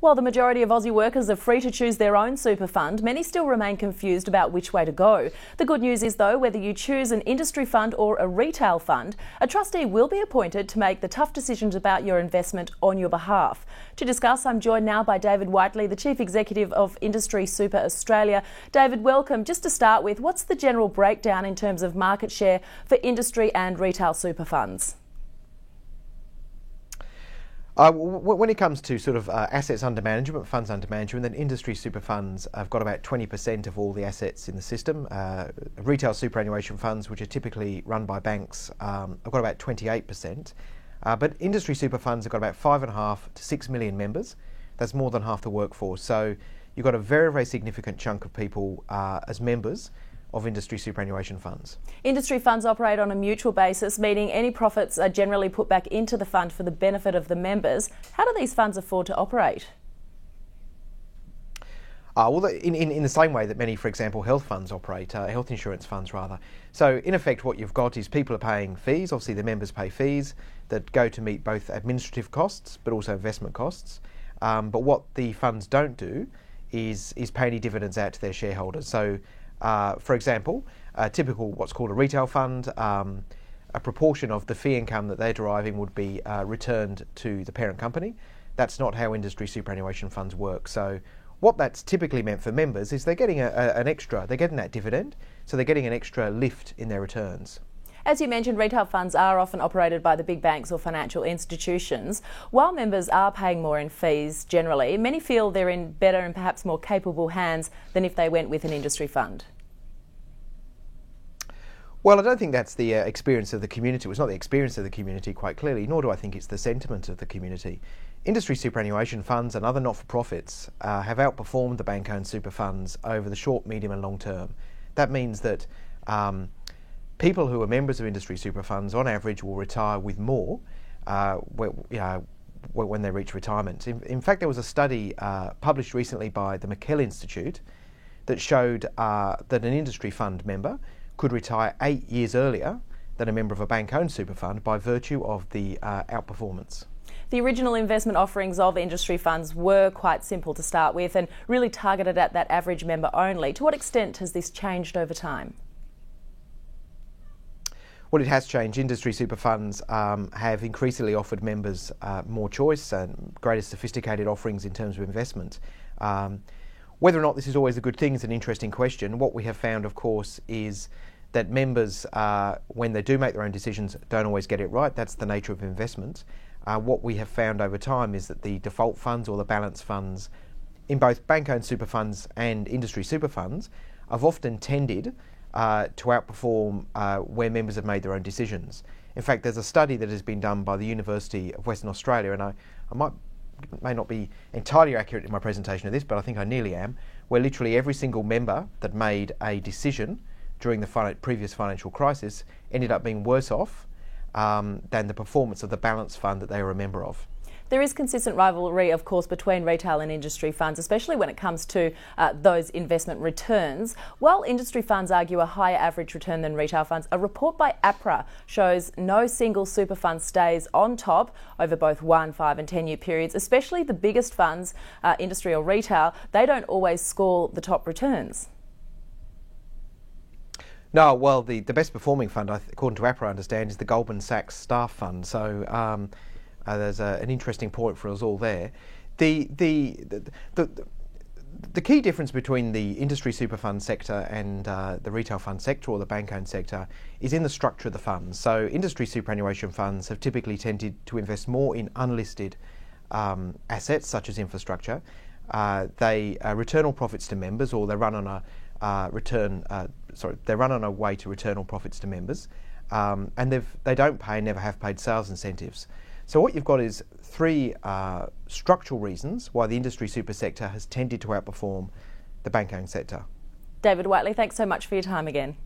While the majority of Aussie workers are free to choose their own super fund, many still remain confused about which way to go. The good news is, though, whether you choose an industry fund or a retail fund, a trustee will be appointed to make the tough decisions about your investment on your behalf. To discuss, I'm joined now by David Whiteley, the Chief Executive of Industry Super Australia. David, welcome. Just to start with, what's the general breakdown in terms of market share for industry and retail super funds? When it comes to sort of assets under management, funds under management, then industry super funds have got about 20% of all the assets in the system. Retail superannuation funds, which are typically run by banks, have got about 28%. But industry super funds have got about 5.5 to 6 million members. That's more than half the workforce. So you've got a very, very significant chunk of people as members of industry superannuation funds. Industry funds operate on a mutual basis, meaning any profits are generally put back into the fund for the benefit of the members. How do these funds afford to operate? Well, in the same way that many, for example, health funds operate, health insurance funds rather. So in effect what you've got is people are paying fees, obviously the members pay fees that go to meet both administrative costs but also investment costs. But what the funds don't do is pay any dividends out to their shareholders. So for example, a typical what's called a retail fund, a proportion of the fee income that they're deriving would be returned to the parent company. That's not how industry superannuation funds work. So what that's typically meant for members is they're getting they're getting that dividend, so they're getting an extra lift in their returns. As you mentioned, retail funds are often operated by the big banks or financial institutions. While members are paying more in fees generally, many feel they're in better and perhaps more capable hands than if they went with an industry fund. Well, I don't think that's the experience of the community. It's not the experience of the community, quite clearly, nor do I think it's the sentiment of the community. Industry superannuation funds and other not-for-profits have outperformed the bank-owned super funds over the short, medium and long term. That means that people who are members of industry super funds, on average, will retire with more when they reach retirement. In fact, there was a study published recently by the McKell Institute that showed that an industry fund member could retire 8 years earlier than a member of a bank-owned super fund by virtue of the outperformance. The original investment offerings of industry funds were quite simple to start with and really targeted at that average member only. To what extent has this changed over time? Well, it has changed. Industry super funds have increasingly offered members more choice and greater sophisticated offerings in terms of investment. Whether or not this is always a good thing is an interesting question. What we have found, of course, is that members, when they do make their own decisions, don't always get it right. That's the nature of investment. What we have found over time is that the default funds or the balance funds in both bank-owned super funds and industry super funds have often tended to outperform where members have made their own decisions. In fact, there's a study that has been done by the University of Western Australia, and I may not be entirely accurate in my presentation of this, but I think I nearly am, where literally every single member that made a decision during the previous financial crisis ended up being worse off than the performance of the balance fund that they were a member of. There is consistent rivalry, of course, between retail and industry funds, especially when it comes to those investment returns. While industry funds argue a higher average return than retail funds, a report by APRA shows no single super fund stays on top over both 1, 5 and 10-year periods, especially the biggest funds, industry or retail. They don't always score the top returns. No, well, the best performing fund, according to APRA, I understand, is the Goldman Sachs Staff Fund. So there's an interesting point for us all there. The key difference between the industry super fund sector and the retail fund sector or the bank-owned sector is in the structure of the funds. So industry superannuation funds have typically tended to invest more in unlisted assets such as infrastructure. They return all profits to members, or they run on a they run on a way to return all profits to members, and they don't pay and never have paid sales incentives. So what you've got is three structural reasons why the industry super sector has tended to outperform the bank-owned sector. David Whiteley, thanks so much for your time again.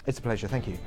It's a pleasure, thank you.